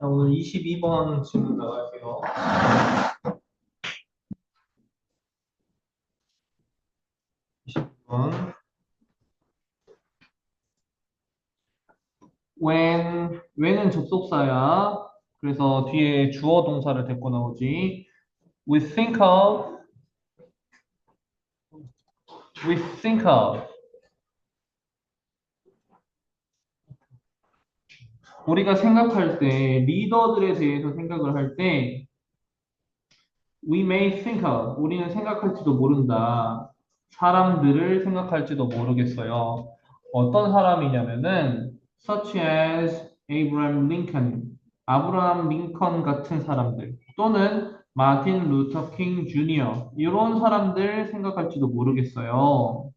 자, 오늘 22번 질문 나갈게요. 22번. when은 접속사야. 그래서 뒤에 주어 동사를 데리고 나오지. we think of, we think of. 우리가 생각할 때, 리더들에 대해서 생각을 할 때, we may think of, 우리는 생각할지도 모른다. 사람들을 생각할지도 모르겠어요. 어떤 사람이냐면은, such as Abraham Lincoln, 아브라함 링컨 같은 사람들, 또는 마틴 루터 킹 주니어, 이런 사람들 생각할지도 모르겠어요.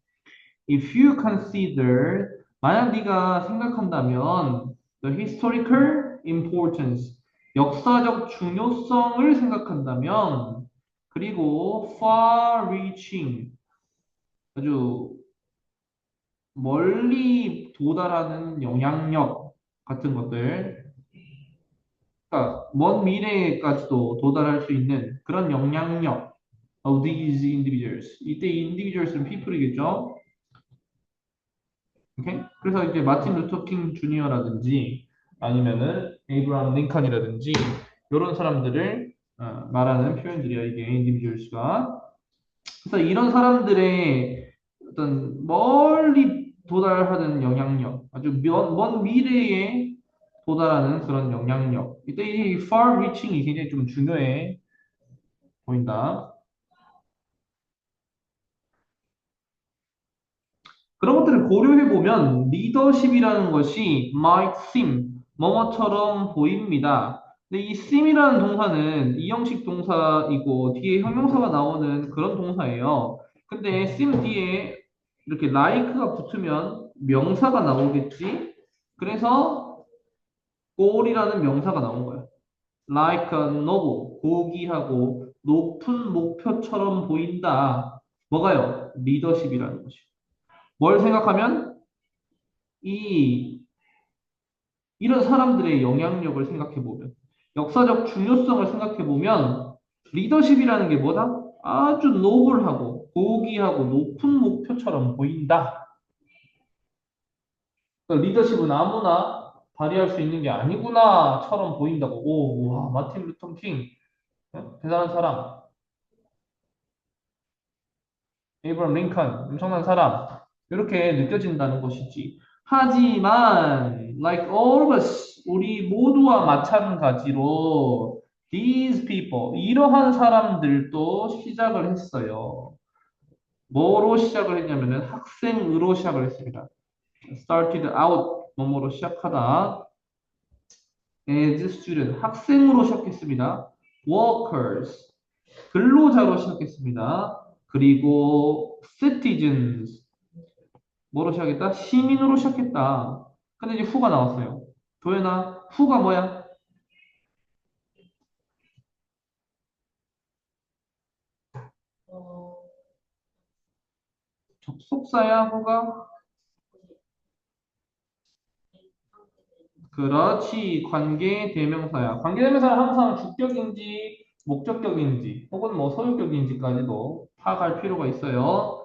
If you consider, 만약 네가 생각한다면, the historical importance, 역사적 중요성을 생각한다면, 그리고 far-reaching, 아주 멀리 도달하는 영향력 같은 것들, 그러니까 먼 미래에까지도 도달할 수 있는 그런 영향력 of these individuals. 이때 이 individuals는 people이겠죠? 오케이? 그래서 이제 마틴 루터 킹 주니어라든지 아니면은 에이브라함 링컨이라든지 이런 사람들을 말하는 표현들이야 이게 individuals가. 그래서 이런 사람들의 어떤 멀리 도달하는 영향력, 아주 먼 미래에 도달하는 그런 영향력. 이때 이 far-reaching이 굉장히 좀 중요해 보인다. 그런 것들을 고려해 보면 리더십이라는 것이 might seem 뭐뭐처럼 보입니다. 근데 이 seem이라는 동사는 이형식 동사이고 뒤에 형용사가 나오는 그런 동사예요. 근데 seem 뒤에 이렇게 like가 붙으면 명사가 나오겠지. 그래서 goal이라는 명사가 나온 거야. Like a noble, 고귀하고 높은 목표처럼 보인다. 뭐가요? 리더십이라는 것이. 뭘 생각하면 이 이런 사람들의 영향력을 생각해 보면 역사적 중요성을 생각해 보면 리더십이라는 게 뭐다? 아주 노블하고 고귀하고 높은 목표처럼 보인다. 그러니까 리더십은 아무나 발휘할 수 있는 게 아니구나처럼 보인다고. 오, 와, 마틴 루터 킹 대단한 사람. 에이브럼 링컨 엄청난 사람. 이렇게 느껴진다는 것이지. 하지만 like all of us 우리 모두와 마찬가지로 these people 이러한 사람들도 시작을 했어요. 뭐로 시작을 했냐면은 학생으로 시작을 했습니다. started out 뭐뭐로 시작하다 as student 학생으로 시작했습니다. workers 근로자로 시작했습니다. 그리고 citizens 뭐로 시작했다? 시민으로 시작했다. 근데 이제 후가 나왔어요. 도현아, 후가 뭐야? 접속사야, 후가? 그렇지. 관계대명사야. 관계대명사는 항상 주격인지, 목적격인지, 혹은 뭐 소유격인지까지도 파악할 필요가 있어요.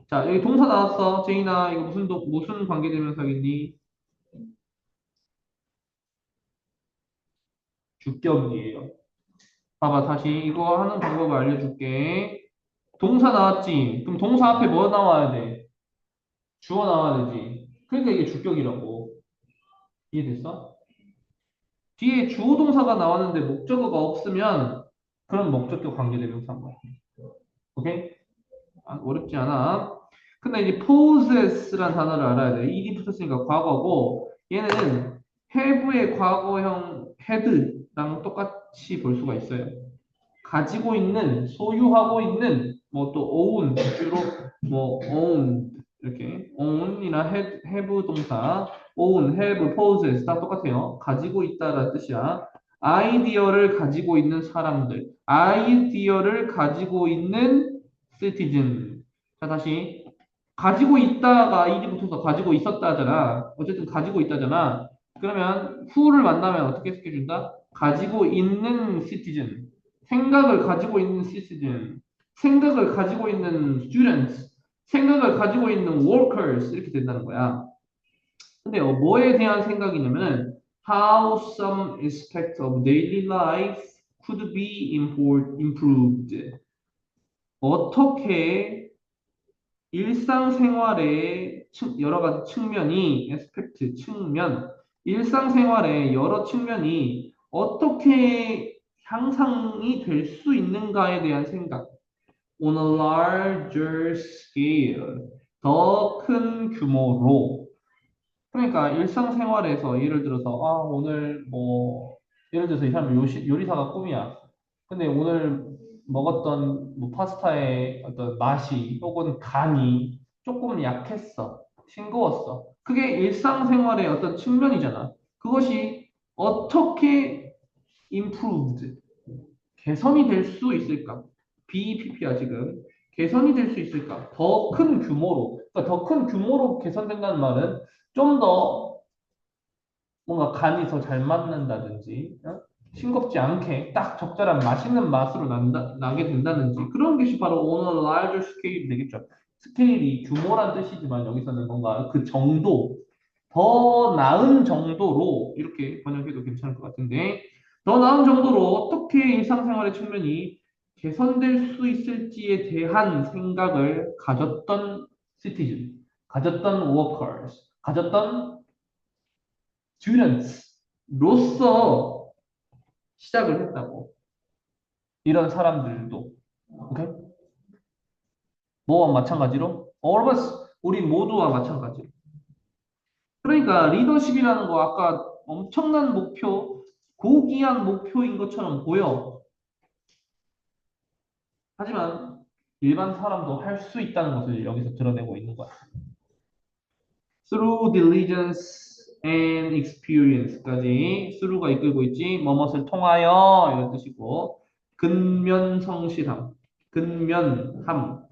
자, 여기 동사 나왔어. 제인아, 이거 무슨 관계대명사겠니? 주격이에요. 봐봐, 다시 이거 하는 방법을 알려줄게. 동사 나왔지? 그럼 동사 앞에 뭐 나와야 돼? 주어 나와야 되지. 그러니까 이게 주격이라고. 이해됐어? 뒤에 주어 동사가 나왔는데 목적어가 없으면 그런 목적격 관계대명사인 거야. 오케이? 어렵지 않아. 근데 이제 possess라는 단어를 알아야 돼. ed이 붙었으니까 과거고 얘는 have의 과거형 had랑 똑같이 볼 수가 있어요. 가지고 있는, 소유하고 있는, 뭐 또 own, 주로 뭐 own 이렇게 own이나 have 동사, own, have, possess 다 똑같아요. 가지고 있다라는 뜻이야. 아이디어를 가지고 있는 사람들, 아이디어를 가지고 있는 citizen. 자, 다시 가지고 있다가 이디 붙어서 가지고 있었다잖아. 어쨌든 가지고 있다잖아. 그러면 who를 만나면 어떻게 해석해준다? 가지고 있는 citizen, 생각을 가지고 있는 citizen, 생각을 가지고 있는 students, 생각을 가지고 있는 workers 이렇게 된다는 거야. 근데 뭐에 대한 생각이냐면은 how some aspect of daily life could be improved. 어떻게 일상생활의 여러 가지 측면이 에스펙트 측면 일상생활의 여러 측면이 어떻게 향상이 될 수 있는가에 대한 생각 on a larger scale 더 큰 규모로 그러니까 일상생활에서 예를 들어서 오늘 뭐 예를 들어서 이 사람 요리사가 꿈이야. 근데 오늘 먹었던 뭐 파스타의 어떤 맛이 혹은 간이 조금 약했어. 싱거웠어. 그게 일상생활의 어떤 측면이잖아. 그것이 어떻게 improved, 개선이 될 수 있을까? BEPP야 지금. 개선이 될 수 있을까? 더 큰 규모로. 그러니까 더 큰 규모로 개선된다는 말은 좀더 뭔가 간이 더 잘 맞는다든지, 싱겁지 않게 딱 적절한 맛있는 맛으로 나게 된다든지, 그런 것이 바로 on a larger scale 되겠죠. 스케일이 규모란 뜻이지만 여기서는 뭔가 그 정도, 더 나은 정도로 이렇게 번역해도 괜찮을 것 같은데, 더 나은 정도로 어떻게 일상생활의 측면이 개선될 수 있을지에 대한 생각을 가졌던 citizen, 가졌던 workers, 가졌던 students로서 시작을 했다고. 이런 사람들도. 오케이? 뭐와 마찬가지로? All of us, 우리 모두와 마찬가지로. 그러니까 리더십이라는 거 아까 엄청난 목표, 고귀한 목표인 것처럼 보여. 하지만 일반 사람도 할 수 있다는 것을 여기서 드러내고 있는 거야. Through diligence and experience까지 through가 이끌고 있지. 뭐뭇을 통하여 이런 뜻이고 근면성실함, 근면함,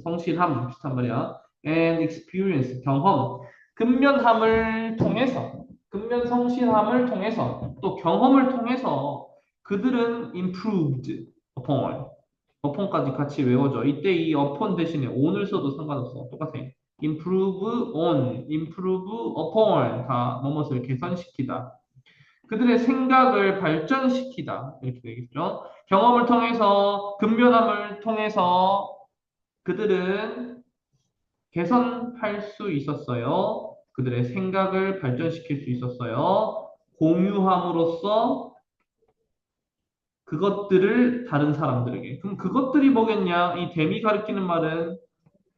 성실함 비슷한 말이야. And experience 경험, 근면함을 통해서, 근면성실함을 통해서 또 경험을 통해서 그들은 improved upon, upon까지 같이 외워줘. 이때 이 upon 대신에 on을 써도 상관없어. 똑같아. improve on, improve upon 다 뭐뭇을 개선시키다. 그들의 생각을 발전시키다. 이렇게 되겠죠. 경험을 통해서, 근면함을 통해서 그들은 개선할 수 있었어요. 그들의 생각을 발전시킬 수 있었어요. 공유함으로써 그것들을 다른 사람들에게. 그럼 그것들이 뭐겠냐? 이 댐이 가리키는 말은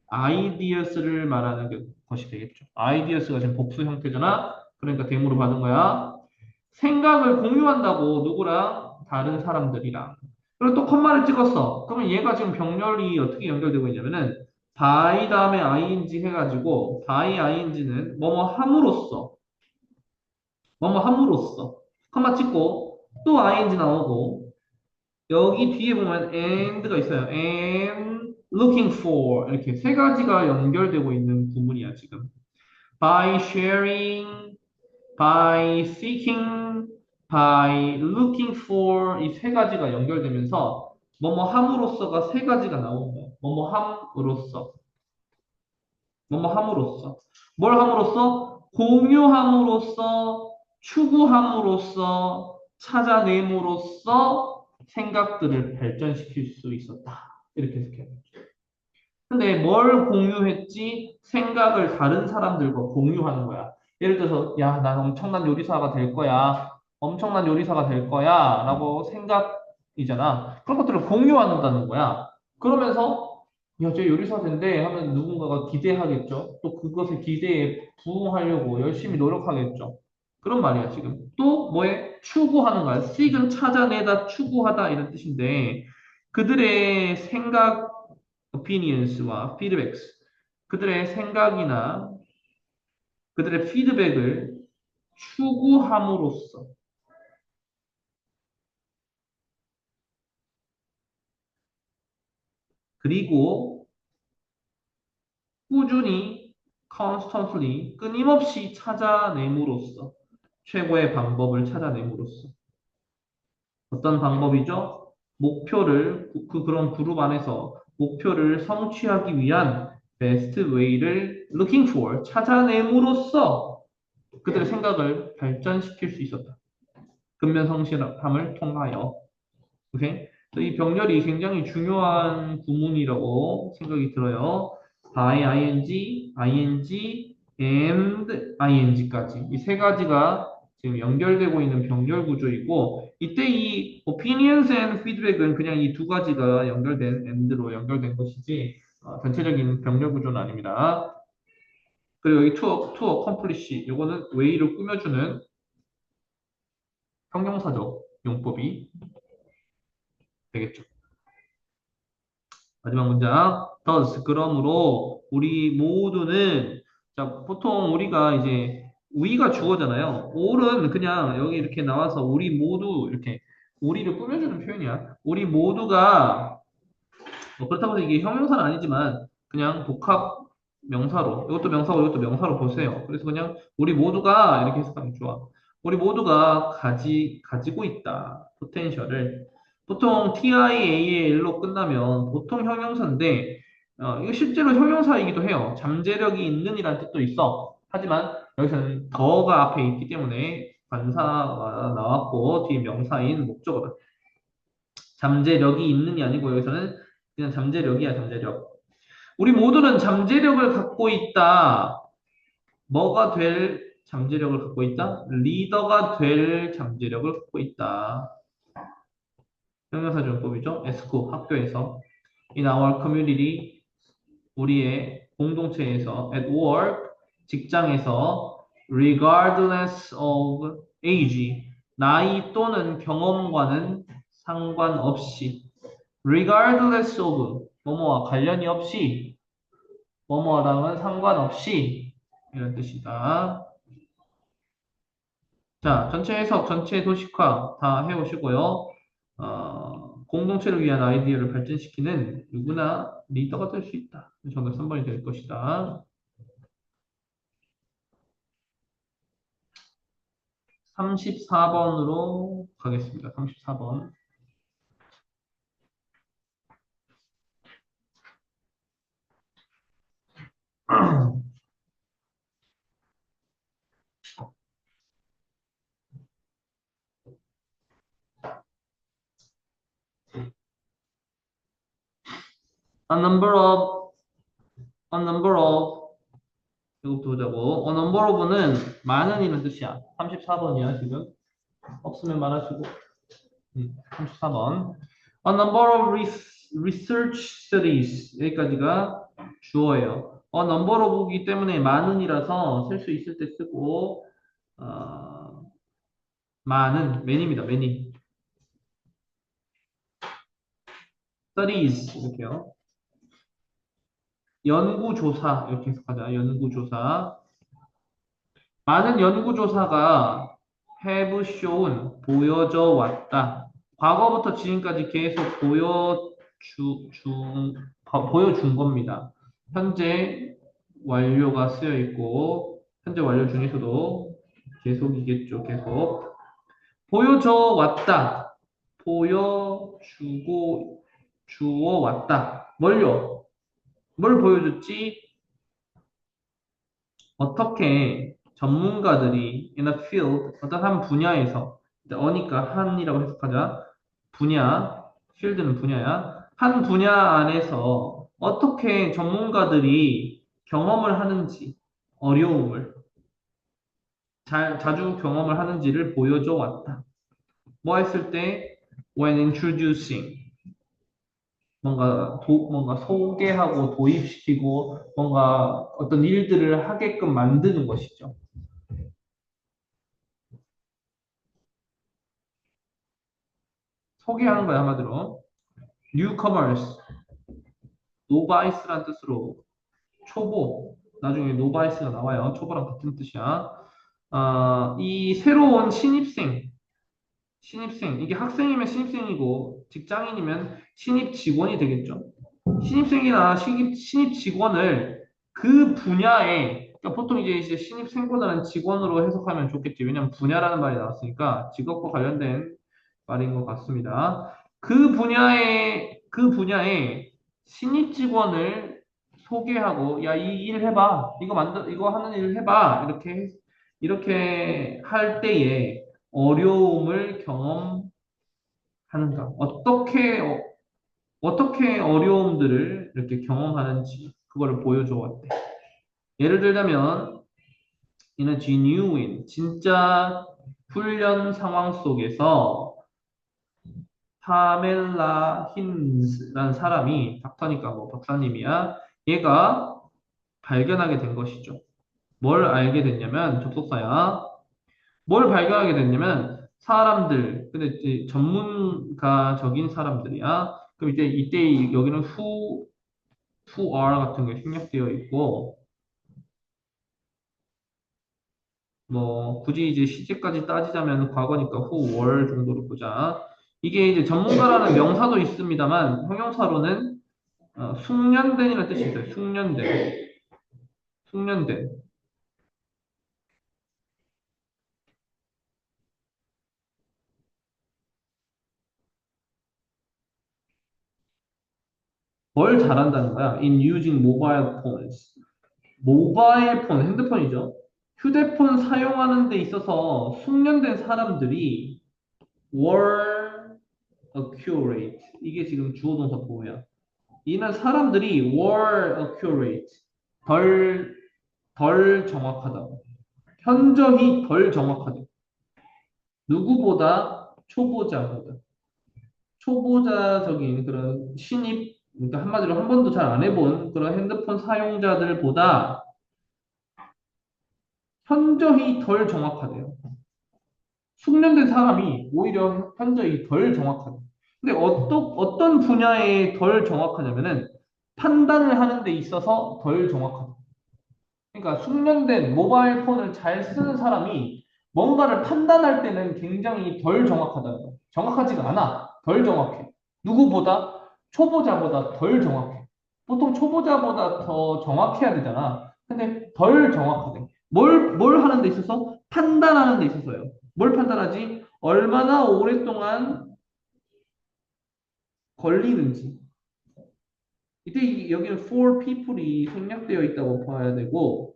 ideas를 말하는 것이 되겠죠. ideas가 지금 복수 형태잖아. 그러니까 댐으로 받은 거야. 생각을 공유한다고 누구랑? 다른 사람들이랑. 그리고 또 컴마를 찍었어. 그러면 얘가 지금 병렬이 어떻게 연결되고 있냐면은 by 다음에 ing 해가지고 by ing는 뭐뭐 함으로써 뭐뭐 함으로써 컴마 찍고 또 ing 나오고 여기 뒤에 보면 and가 있어요. and looking for 이렇게 세 가지가 연결되고 있는 구문이야 지금. by sharing, by seeking, by looking for 이 세 가지가 연결되면서 뭐뭐 함으로써가 세 가지가 나오는 거야. 뭐뭐 함으로써, 뭐뭐 함으로써. 뭘 함으로써? 공유함으로써, 추구함으로써, 찾아냄으로써 생각들을 발전시킬 수 있었다. 이렇게 해석해요. 근데 뭘 공유했지? 생각을 다른 사람들과 공유하는 거야. 예를 들어서, 야, 난 엄청난 요리사가 될 거야. 엄청난 요리사가 될 거야. 라고 생각이잖아. 그런 것들을 공유한다는 거야. 그러면서, 야, 쟤 요리사 된대 하면 누군가가 기대하겠죠. 또 그것의 기대에 부응하려고 열심히 노력하겠죠. 그런 말이야, 지금. 또 뭐에? 추구하는 거야. seek은 찾아내다, 추구하다 이런 뜻인데, 그들의 생각, opinions와 feedbacks, 그들의 생각이나 그들의 피드백을 추구함으로써 그리고 꾸준히 constantly 끊임없이 찾아냄으로써 최고의 방법을 찾아냄으로써. 어떤 방법이죠? 목표를, 그런 그룹 안에서 목표를 성취하기 위한 best way를 looking for, 찾아냄으로써 그들의 생각을 발전시킬 수 있었다. 근면성실함을 통하여. 오케이? 이 병렬이 굉장히 중요한 구문이라고 생각이 들어요. by ing, and ing까지. 이 세 가지가 지금 연결되고 있는 병렬 구조이고, 이때 이 opinions and feedback은 그냥 이 두 가지가 연결된 and로 연결된 것이지, 전체적인 병렬 구조는 아닙니다. 그리고 여기 to accomplish, 이거는 way로 꾸며주는 형용사적 용법이 되겠죠. 마지막 문장. thus, 그러므로 우리 모두는 자, 보통 우리가 이제 we가 주어잖아요. all은 그냥 여기 이렇게 나와서 우리 모두 이렇게 우리를 꾸며주는 표현이야. 우리 모두가 뭐 그렇다고 해서 이게 형용사는 아니지만 그냥 복합 명사로 이것도 명사고 이것도 명사로 보세요. 그래서 그냥 우리 모두가 이렇게 해석하면 좋아. 우리 모두가 가지고 있다. 포텐셜을. 보통 TIAL로 끝나면 보통 형용사인데 이거 실제로 형용사이기도 해요. 잠재력이 있는 이라는 뜻도 있어. 하지만 여기서는 더가 앞에 있기 때문에 관사가 나왔고 뒤에 명사인 목적어다. 잠재력이 있는이 아니고 여기서는 그냥 잠재력이야, 잠재력. 우리 모두는 잠재력을 갖고 있다. 뭐가 될 잠재력을 갖고 있다? 리더가 될 잠재력을 갖고 있다. 형용사전법이죠. 에스쿠 학교에서 in our community 우리의 공동체에서 at work 직장에서 regardless of age 나이 또는 경험과는 상관없이 regardless of 뭐뭐와 관련이 없이 뭐뭐랑은 상관없이 이런 뜻이다. 자, 전체 해석, 전체 도식화 다 해오시고요. 공동체를 위한 아이디어를 발전시키는 누구나 리더가 될 수 있다. 정답 3번이 될 것이다. 34번으로 가겠습니다. 34번. A number of, a number of, 이거 보자고. A number of는 많은 이런 뜻이야. 34번이야, 지금. 없으면 말하시고. 34번. A number of research studies. 여기까지가 주어예요. A number of이기 때문에 많은이라서 쓸 수 있을 때 쓰고, 많은, many입니다, many. studies. 이렇게요. 연구조사. 이렇게 해석하자. 연구조사. 많은 연구조사가 have shown, 보여져 왔다. 과거부터 지금까지 계속 보여준 겁니다. 현재 완료가 쓰여 있고, 현재 완료 중에서도 계속이겠죠, 계속. 보여줘 왔다. 주어 왔다. 뭘요? 뭘 보여줬지? 어떻게 전문가들이 in a field, 어떤 한 분야에서, 어니까 한이라고 해석하자. 분야, field는 분야야. 한 분야 안에서 어떻게 전문가들이 경험을 하는지, 어려움을, 자주 경험을 하는지를 보여줘 왔다. 뭐 했을 때, when introducing, 뭔가 소개하고 도입시키고, 뭔가 어떤 일들을 하게끔 만드는 것이죠. 소개하는 거야, 한마디로. newcomers, 노바이스란 뜻으로 초보. 나중에 노바이스가 나와요. 초보랑 같은 뜻이야. 이 새로운 신입생, 이게 학생이면 신입생이고 직장인이면 신입 직원이 되겠죠. 신입생이나 신입 직원을 그 분야에 그러니까 보통 이제 신입생보다는 직원으로 해석하면 좋겠지. 왜냐면 분야라는 말이 나왔으니까 직업과 관련된 말인 것 같습니다. 그 분야에 신입 직원을 소개하고, 야, 이 일 해봐. 이거 하는 일 해봐. 이렇게 할 때에 어려움을 경험하는가. 어떻게 어려움들을 이렇게 경험하는지, 그거를 보여줘 왔대. 예를 들자면, 이는 genuine, 진짜 훈련 상황 속에서 파멜라 힌즈라는 사람이, 닥터니까 뭐 박사님이야. 얘가 발견하게 된 것이죠. 뭘 알게 됐냐면, 접속사야. 뭘 발견하게 됐냐면, 근데 이제 전문가적인 사람들이야. 그럼 이때 여기는 who are 같은 게 생략되어 있고, 뭐 굳이 이제 시제까지 따지자면 과거니까 who were 정도로 보자. 이게 이제 전문가라는 명사도 있습니다만 형용사로는 숙련된이라는 뜻이 있어요. 숙련된. 뭘 잘한다는 거야? In using mobile phones. 모바일 폰, 핸드폰이죠. 휴대폰 사용하는 데 있어서 숙련된 사람들이 were accurate. 이게 지금 주어 동사 보호야. 이는 사람들이 were accurate. 덜 덜 정확하다고. 현저히 덜 정확하다. 누구보다 초보자보다. 초보자적인 그런 그러니까 한마디로 한 번도 잘 안 해본 그런 핸드폰 사용자들보다 현저히 덜 정확하대요. 숙련된 사람이 오히려 현저히 덜 정확하다. 근데 어떤 분야에 덜 정확하냐면은 판단을 하는 데 있어서 덜 정확하다. 그러니까 숙련된 모바일 폰을 잘 쓰는 사람이 뭔가를 판단할 때는 굉장히 덜 정확하다는 거예요. 정확하지가 않아. 덜 정확해. 누구보다? 초보자보다 덜 정확해. 보통 초보자보다 더 정확해야 되잖아. 근데 덜 정확하대. 뭘 하는 데 있어서? 판단하는 데 있어서요. 뭘 판단하지? 얼마나 오랫동안 걸리는지. 여기는 for people이 생략되어 있다고 봐야 되고,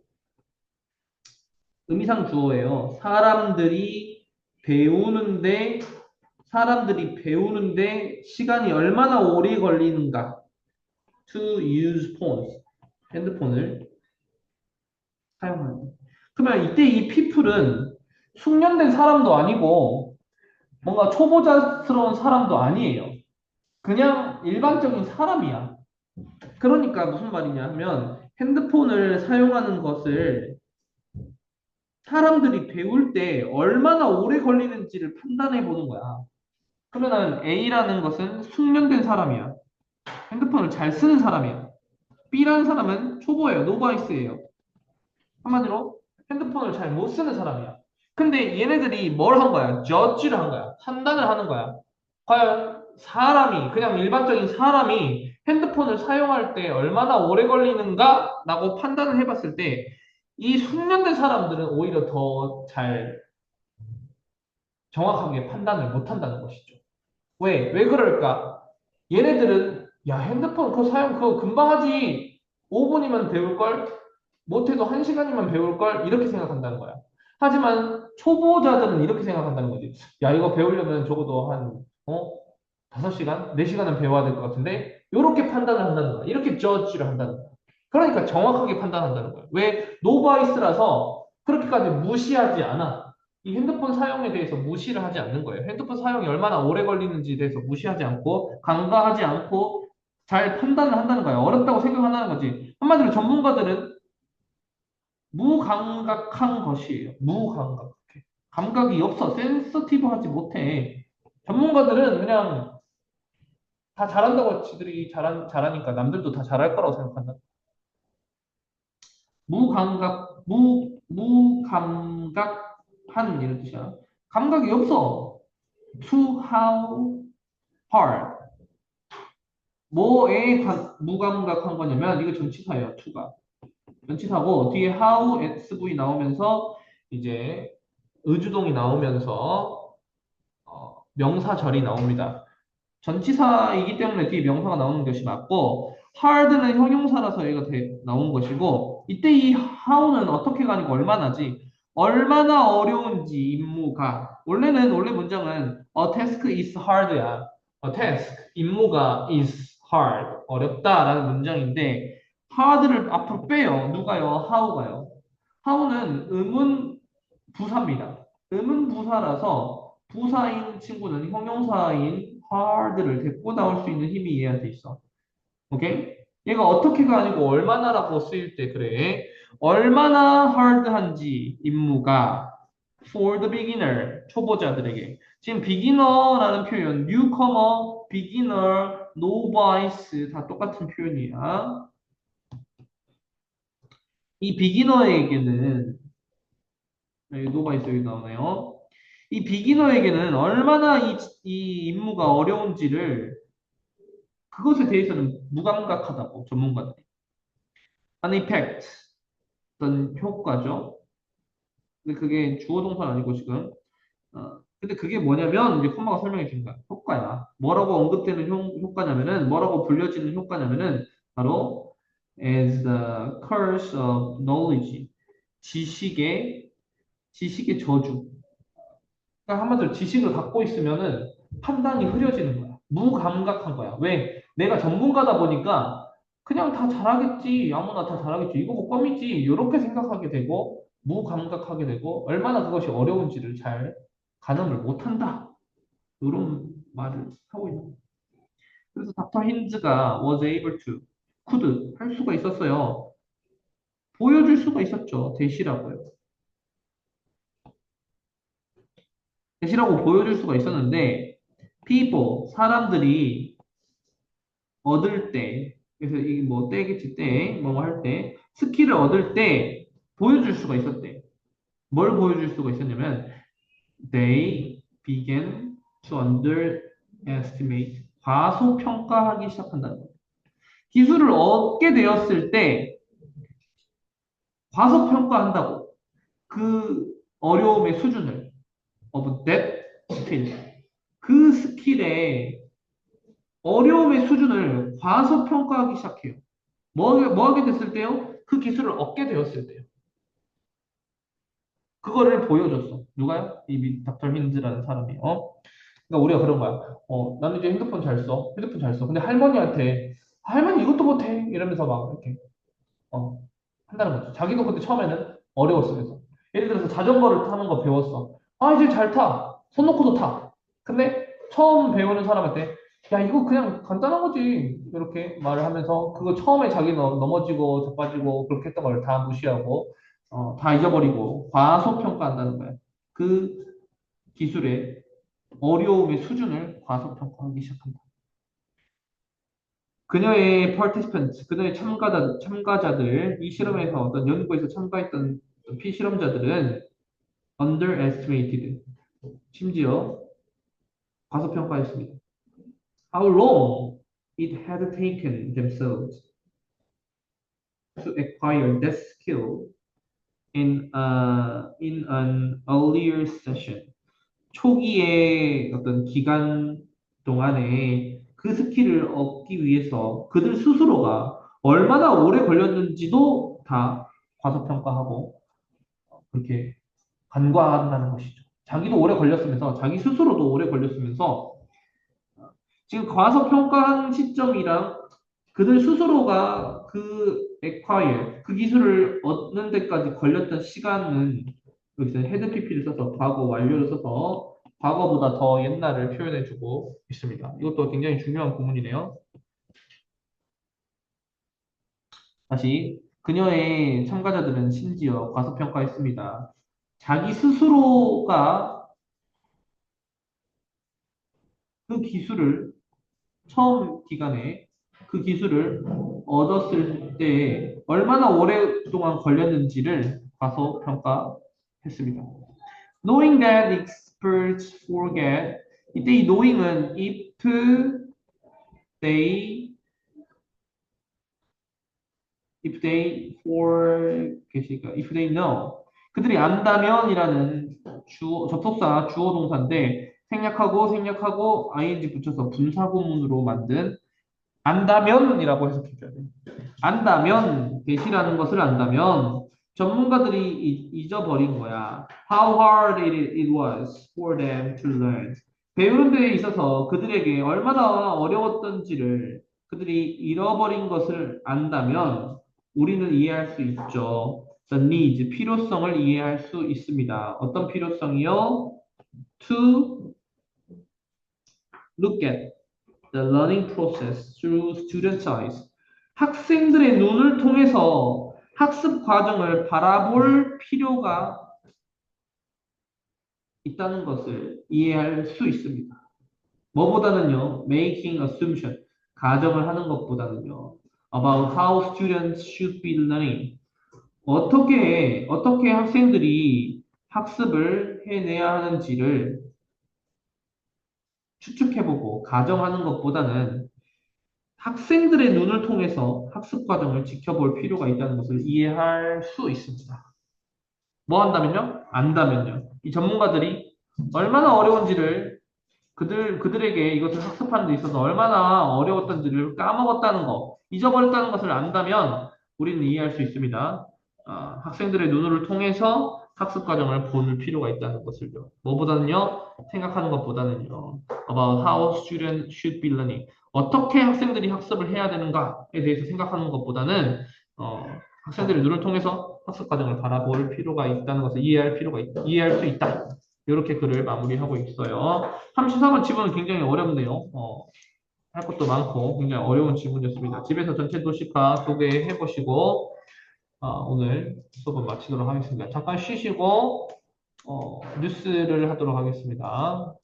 의미상 주어예요. 배우는데, 사람들이 배우는데 시간이 얼마나 오래 걸리는가. To use phones. 핸드폰을 사용하는. 그러면 이때 이 people은 숙련된 사람도 아니고 뭔가 초보자스러운 사람도 아니에요. 그냥 일반적인 사람이야. 그러니까 무슨 말이냐 하면 핸드폰을 사용하는 것을 사람들이 배울 때 얼마나 오래 걸리는지를 판단해 보는 거야. 그러면은 A라는 것은 숙련된 사람이야. 핸드폰을 잘 쓰는 사람이야. B라는 사람은 초보예요. 노바이스예요. 한마디로 핸드폰을 잘 못 쓰는 사람이야. 근데 얘네들이 뭘 한 거야? 저지를 한 거야. 판단을 하는 거야. 과연 그냥 일반적인 사람이 핸드폰을 사용할 때 얼마나 오래 걸리는가? 라고 판단을 해봤을 때, 이 숙련된 사람들은 오히려 더 잘 정확하게 판단을 못 한다는 것이죠. 왜 그럴까? 얘네들은, 야, 핸드폰 그거 금방 하지. 5분이면 배울걸? 못해도 1시간이면 배울걸? 이렇게 생각한다는 거야. 하지만 초보자들은 이렇게 생각한다는 거지. 야, 이거 배우려면 적어도 5시간? 4시간은 배워야 될 것 같은데? 이렇게 판단을 한다는 거야. 이렇게 저지를 한다는 거야. 그러니까 정확하게 판단한다는 거야. 왜? 노바이스라서 그렇게까지 무시하지 않아. 이 핸드폰 사용에 대해서 무시를 하지 않는 거예요. 핸드폰 사용이 얼마나 오래 걸리는지에 대해서 무시하지 않고, 간과하지 않고, 잘 판단을 한다는 거예요. 어렵다고 생각한다는 거지. 한마디로 전문가들은 무감각한 것이에요. 무감각. 감각이 없어. 센서티브하지 못해. 전문가들은 그냥 다 잘한다고 지들이 잘하니까 남들도 다 잘할 거라고 생각한다. 무감각한 이런 뜻이야. 감각이 없어. To how hard. 무감각한 거냐면 이거 전치사예요. to가. 전치사고 뒤에 how, SV 나오면서 이제 의주동이 나오면서 명사절이 나옵니다. 전치사이기 때문에 뒤에 명사가 나오는 것이 맞고 hard는 형용사라서 얘가 나온 것이고 이때 이 how는 어떻게 가니고 얼마나지? 얼마나 어려운지 임무가 원래 문장은 a task is hard야. a task 임무가 is hard 어렵다라는 문장인데 hard를 앞으로 빼요. 누가요? how가요. how는 의문 부사입니다. 의문 부사라서 부사인 친구는 형용사인 hard를 데리고 나올 수 있는 힘이 얘한테 있어. 오케이? 얘가 어떻게가 아니고 얼마나라고 쓰일 때 그래. 얼마나 hard한지 임무가 for the beginner 초보자들에게. 지금 beginner라는 표현, newcomer, beginner, novice 다 똑같은 표현이야. 이 beginner에게는 여기 novice 여기 나오네요. 이 비기너에게는 얼마나 이 임무가 어려운지를 그것에 대해서는 무감각하다고 전문가들이. An effect, 어떤 효과죠. 근데 그게 주어 동사는 아니고 지금. 근데 그게 뭐냐면 이제 콤마가 설명해 주는 거야. 효과야. 뭐라고 언급되는 효과냐면은 뭐라고 불려지는 효과냐면은 바로 as the curse of knowledge. 지식의 지식의 저주. 그러니까 한마디로 지식을 갖고 있으면은 판단이 흐려지는 거야. 무감각한 거야. 왜? 내가 전문가다 보니까 그냥 다 잘하겠지. 아무나 다 잘하겠지. 이거 뭐 껌이지. 이렇게 생각하게 되고 무감각하게 되고 얼마나 그것이 어려운지를 잘 가늠을 못한다. 이런 말을 하고 있는 거야. 그래서 닥터 힌즈가 was able to, could 할 수가 있었어요. 보여줄 수가 있었죠. 대시라고요. 대시라고 보여줄 수가 있었는데 people, 사람들이 얻을 때, 그래서 이게 뭐 때겠지, 때, 뭐 할 때, 스킬을 얻을 때 보여줄 수가 있었대. 뭘 보여줄 수가 있었냐면, they began to underestimate, 과소평가하기 시작한다는 거예요. 기술을 얻게 되었을 때 과소평가한다고. 그 어려움의 수준을, of that skill. 그 스킬의 어려움의 수준을 과소평가하기 시작해요. 뭐 하게 됐을 때요? 그 기술을 얻게 되었을 때요. 그거를 보여줬어. 누가요? 이 닥터 힌즈라는 사람이. 그러니까 우리가 그런 거야. 나는 이제 핸드폰 잘 써. 핸드폰 잘 써. 근데 할머니한테 할머니 이것도 못해. 이러면서 막 이렇게 어, 한다는 거죠. 자기도 근데 처음에는 어려웠으면서. 예를 들어서 자전거를 타는 거 배웠어. 아, 이제 잘 타. 손 놓고도 타. 근데 처음 배우는 사람한테 야, 이거 그냥 간단한 거지. 이렇게 말을 하면서 그거 처음에 자기 넘어지고 자빠지고 그렇게 했던 걸 다 무시하고 다 잊어버리고 과소평가한다는 거야. 그 기술의 어려움의 수준을 과소평가하기 시작한다. 그녀의 participants, 그녀의 참가자들, 이 실험에서 어떤 연구에서 참가했던 피실험자들은 underestimated, 심지어 과소평가했습니다. How long it had taken themselves to acquire that skill in an earlier session. 초기의 어떤 기간 동안에 그 스킬을 얻기 위해서 그들 스스로가 얼마나 오래 걸렸는지도 다 과소평가하고 그렇게 간과한다는 것이죠. 자기도 오래 걸렸으면서 자기 스스로도 오래 걸렸으면서 지금 과소평가한 시점이랑 그들 스스로가 그 acquire 그 기술을 얻는 데까지 걸렸던 시간은 여기서 헤드 PP를 써서 과거 완료를 써서 과거보다 더 옛날을 표현해주고 있습니다. 이것도 굉장히 중요한 구문이네요. 다시 그녀의 참가자들은 심지어 과소평가했습니다. 자기 스스로가 그 기술을 처음 기간에 그 기술을 얻었을 때 얼마나 오랫동안 걸렸는지를 과소평가했습니다. Knowing that experts forget. 이때 이 knowing은 if they if they for 계시니까 if they know 그들이 안다면이라는 주어 접속사 주어 동사인데 생략하고 ing 붙여서 분사구문으로 만든 안다면이라고 해석해줘야 돼. 안다면 대시라는 것을 안다면 전문가들이 잊어버린 거야. How hard it was for them to learn. 배우는 데에 있어서 그들에게 얼마나 어려웠던지를 그들이 잃어버린 것을 안다면 우리는 이해할 수 있죠. The needs, 필요성을 이해할 수 있습니다. 어떤 필요성이요? To look at the learning process through students' eyes. 학생들의 눈을 통해서 학습 과정을 바라볼 필요가 있다는 것을 이해할 수 있습니다. 뭐보다는요, making assumption, 가정을 하는 것보다는요, about how students should be learning. 어떻게 학생들이 학습을 해내야 하는지를 추측해보고 가정하는 것보다는 학생들의 눈을 통해서 학습 과정을 지켜볼 필요가 있다는 것을 이해할 수 있습니다. 뭐 한다면요? 안다면요. 이 전문가들이 얼마나 어려운지를 그들에게 이것을 학습하는 데 있어서 얼마나 어려웠던지를 까먹었다는 거, 잊어버렸다는 것을 안다면 우리는 이해할 수 있습니다. 학생들의 눈을 통해서 학습 과정을 볼 필요가 있다는 것을요. 뭐보다는요? 생각하는 것보다는요. About how students should be learning. 어떻게 학생들이 학습을 해야 되는가에 대해서 생각하는 것보다는 학생들의 눈을 통해서 학습 과정을 바라볼 필요가 있다는 것을 이해할 수 있다. 이렇게 글을 마무리하고 있어요. 34번 지문은 굉장히 어렵네요. 할 것도 많고 굉장히 어려운 지문이었습니다. 집에서 전체 도시화 소개해 보시고 오늘 수업은 마치도록 하겠습니다. 잠깐 쉬시고 뉴스를 하도록 하겠습니다.